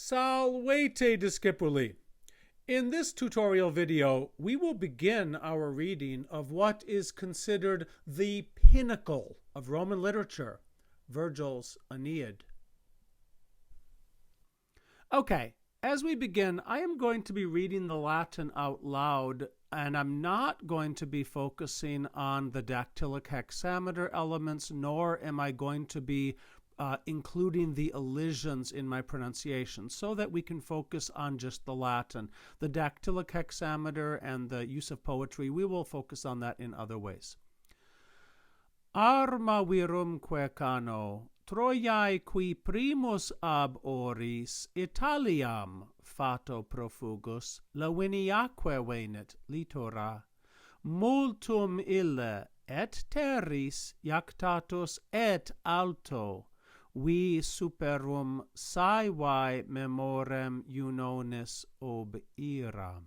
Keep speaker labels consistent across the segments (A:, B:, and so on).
A: Salvete discipuli. In this tutorial video, we will begin our reading of what is considered the pinnacle of Roman literature, Virgil's Aeneid. Okay, as we begin, I am going to be reading the Latin out loud, and I'm not going to be focusing on the dactylic hexameter elements, nor am I going to be including the elisions in my pronunciation, so that we can focus on just the Latin. The dactylic hexameter and the use of poetry, we will focus on that in other ways. Arma virumque cano, Troiae qui primus ab oris Italiam fato profugus Laviniaque venit litora, multum ille et terris iactatus et alto, vi superum saevae memorem unonis ob iram.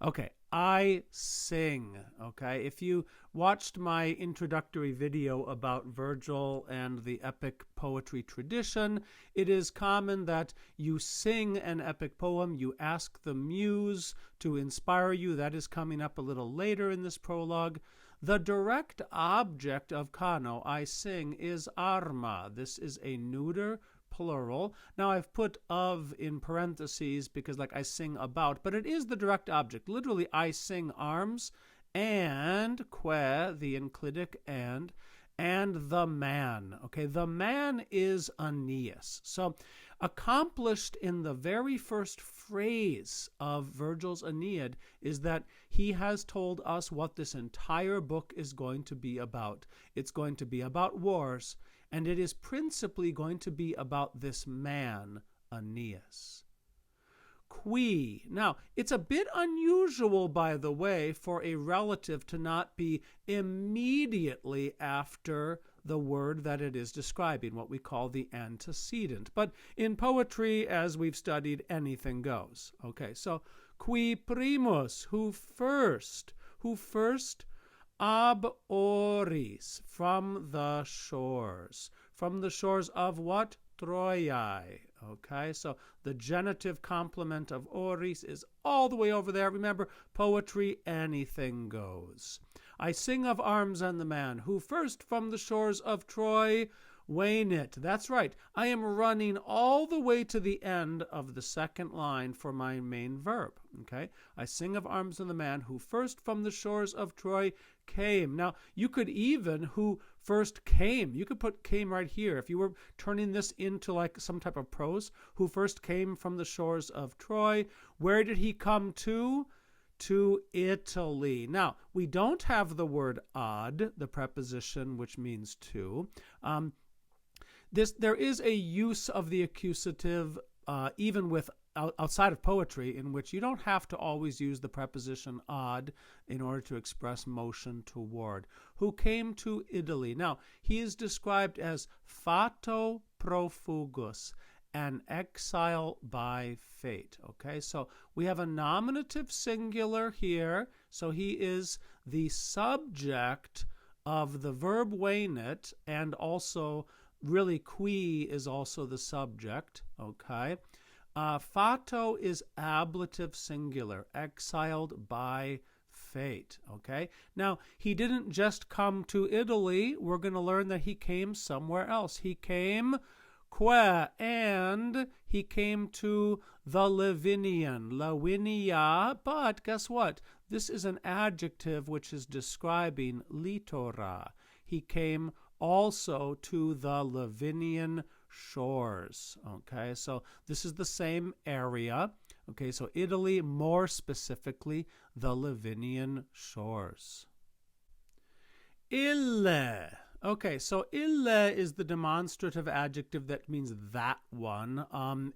A: Okay, I sing, okay? If you watched my introductory video about Virgil and the epic poetry tradition, it is common that you sing an epic poem, you ask the muse to inspire you. That is coming up a little later in this prologue. The direct object of cano, I sing, is arma. This is a neuter plural. Now I've put of in parentheses because like I sing about, but it is the direct object. Literally, I sing arms and que, the enclitic and the man. Okay, the man is Aeneas. So accomplished in the very first phrase of Virgil's Aeneid is that he has told us what this entire book is going to be about. It's going to be about wars, and it is principally going to be about this man, Aeneas. Qui. Now, it's a bit unusual, by the way, for a relative to not be immediately after the word that it is describing, what we call the antecedent. But in poetry, as we've studied, anything goes. Okay, so qui primus, who first, ab oris, from the shores of what? Troiae. Okay, so the genitive complement of oris is all the way over there. Remember, poetry, anything goes. I sing of arms and the man who first from the shores of Troy venit. That's right. I am running all the way to the end of the second line for my main verb. Okay, I sing of arms and the man who first from the shores of Troy came. Now, you could even who first came. You could put came right here. If you were turning this into like some type of prose, who first came from the shores of Troy. Where did he come to? To Italy. Now, we don't have the word ad, the preposition which means to. There is a use of the accusative even with outside of poetry, in which you don't have to always use the preposition ad in order to express motion toward. Who came to Italy. Now, he is described as fato profugus, an exile by fate. Okay, so we have a nominative singular here, so he is the subject of the verb venit, and also really qui is also the subject. Okay, fato is ablative singular, exiled by fate. Okay, now he didn't just come to Italy. We're going to learn that he came somewhere else. He came que, and he came to the Lavinia, but guess what? This is an adjective which is describing litora. He came also to the Lavinian shores. Okay, so this is the same area. Okay, so Italy, more specifically, the Lavinian shores. Ille. Okay, so ille is the demonstrative adjective that means that one.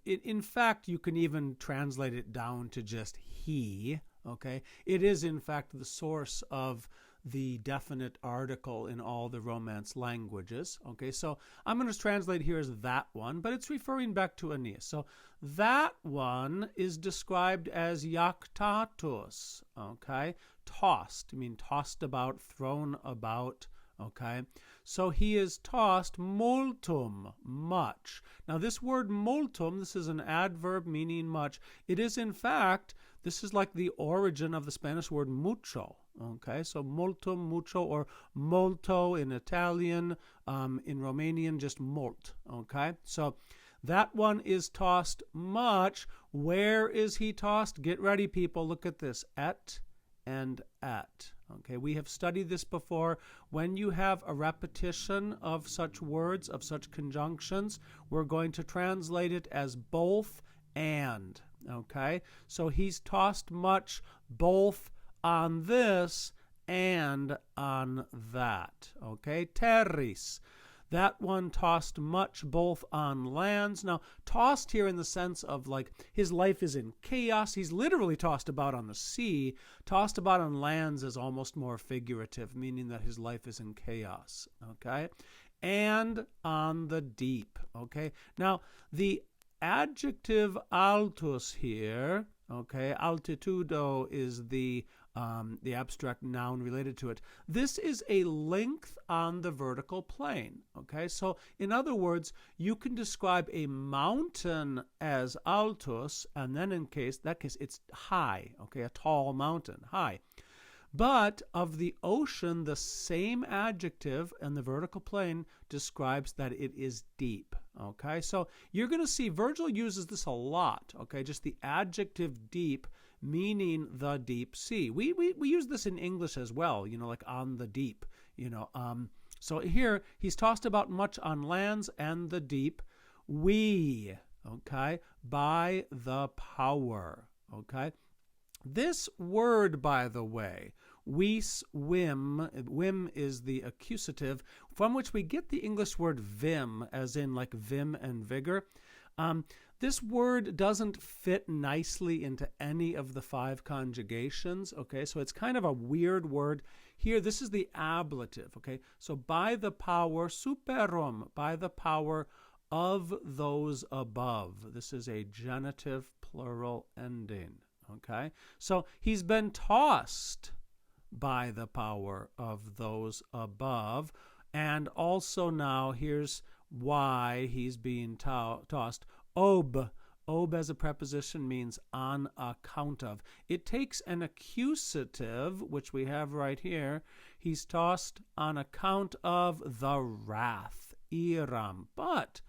A: In fact, you can even translate it down to just he. Okay, it is in fact the source of the definite article in all the Romance languages. Okay, so I'm going to translate here as that one, but it's referring back to Aeneas. So that one is described as iactatus. Okay, tossed. I mean tossed about, thrown about. Okay, so he is tossed multum, much. Now, this word multum, this is an adverb meaning much. It is, in fact, this is like the origin of the Spanish word mucho. Okay, so multum, mucho, or molto in Italian, in Romanian, just molt. Okay, so that one is tossed much. Where is he tossed? Get ready, people. Look at this. Et and at. Okay, we have studied this before. When you have a repetition of such words, of such conjunctions, we're going to translate it as both and. Okay, so he's tossed much both on this and on that. Okay, terris. That one tossed much both on lands. Now, tossed here in the sense of like his life is in chaos. He's literally tossed about on the sea. Tossed about on lands is almost more figurative, meaning that his life is in chaos. Okay? And on the deep. Okay? Now, the adjective altus here, okay, altitudo is the abstract noun related to it. This is a length on the vertical plane. Okay, so in other words, you can describe a mountain as altus, and then in that case, it's high. Okay, a tall mountain, high. But of the ocean, the same adjective in the vertical plane describes that it is deep. Okay, so you're going to see Virgil uses this a lot. Okay, just the adjective deep, meaning the deep sea. We use this in English as well, like on the deep, So here, he's tossed about much on lands and the deep. Okay, by the power, okay? This word, by the way, vis whim is the accusative, from which we get the English word vim, as in like vim and vigor. This word doesn't fit nicely into any of the 5 conjugations, okay? So it's kind of a weird word. Here, this is the ablative, okay? So by the power, superum, by the power of those above. This is a genitive plural ending, okay? So he's been tossed by the power of those above. And also now, here's why he's being tossed. Ob as a preposition means on account of. It takes an accusative, which we have right here. He's tossed on account of the wrath, iram. But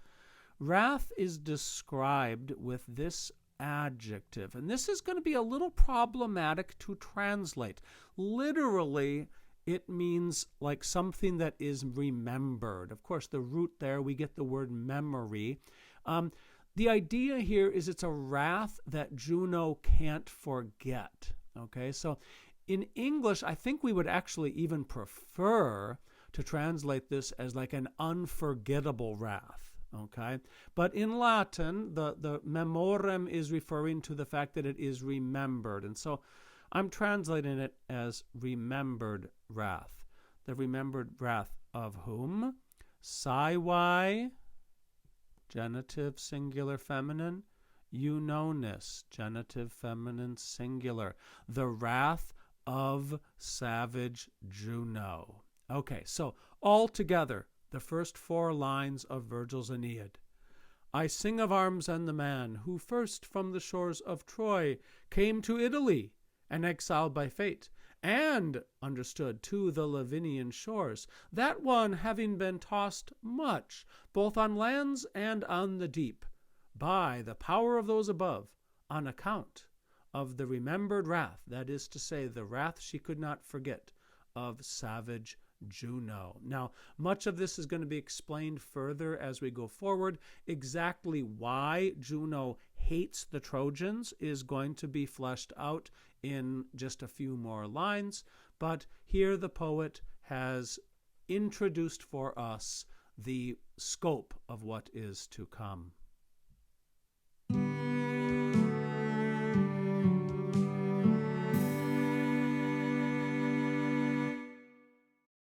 A: wrath is described with this adjective, and this is going to be a little problematic to translate. Literally, it means like something that is remembered. Of course, the root there, we get the word memory. The idea here is it's a wrath that Juno can't forget. Okay, so in English, I think we would actually even prefer to translate this as like an unforgettable wrath. Okay, but in Latin, the memorem is referring to the fact that it is remembered, and so I'm translating it as remembered wrath. The remembered wrath of whom? Saiwai, genitive singular feminine, Eunonis, genitive feminine singular. The wrath of savage Juno. Okay, so all together, the first 4 lines of Virgil's Aeneid. I sing of arms and the man who first from the shores of Troy came to Italy, an exile by fate, and, understood, to the Lavinian shores, that one having been tossed much, both on lands and on the deep, by the power of those above, on account of the remembered wrath, that is to say, the wrath she could not forget, of savage Juno. Now, much of this is going to be explained further as we go forward. Exactly why Juno hates the Trojans is going to be fleshed out in just a few more lines, but here the poet has introduced for us the scope of what is to come.